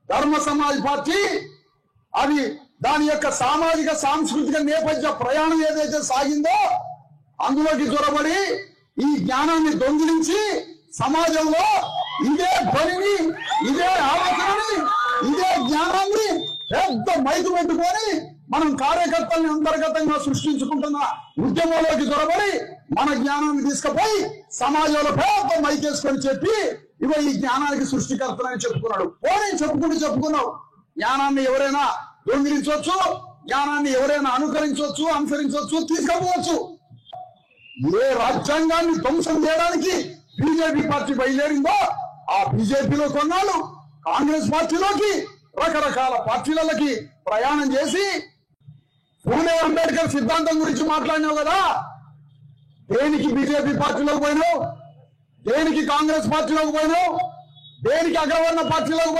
ధర్మ సమాజ్ పార్టీ అది దాని యొక్క సామాజిక సాంస్కృతిక నేపథ్య ప్రయాణం ఏదైతే సాగిందో అందులోకి చొరబడి ఈ జ్ఞానాన్ని దొంగిలించి సమాజంలో ఇదే ధ్వనిని, ఇదే ఆలోచనని, ఇదే జ్ఞానాన్ని పెద్ద మైకు పెట్టుకొని మనం కార్యకర్తల్ని అంతర్గతంగా సృష్టించుకుంటున్న ఉద్యమంలోకి చొరబడి మన జ్ఞానాన్ని తీసుకుపోయి సమాజంలో పెద్ద మైకేసుకొని చెప్పి ఇవో ఈ జ్ఞానానికి సృష్టికర్తలని చెప్పుకున్నాడు. పోనీ చెప్పుకున్నావు. జ్ఞానాన్ని ఎవరైనా దొంగిలించవచ్చు, జ్ఞానాన్ని ఎవరైనా అనుసరించవచ్చు, తీసుకపోవచ్చు. ఏ రాజ్యాంగాన్ని ధ్వంసం చేయడానికి బీజేపీ పార్టీ బయలుదేరిందో ఆ బీజేపీలో కొన్నాళ్ళు కాంగ్రెస్ పార్టీలోకి రకరకాల పార్టీలకి ప్రయాణం చేసి పూలే అంబేద్కర్ సిద్ధాంతం గురించి మాట్లాడినావు కదా. దేనికి బీజేపీ పార్టీలోకి పోయినావు? దేనికి కాంగ్రెస్ పార్టీలోకి పోయినావు? దేనికి అగ్రవర్ణ పార్టీలోకి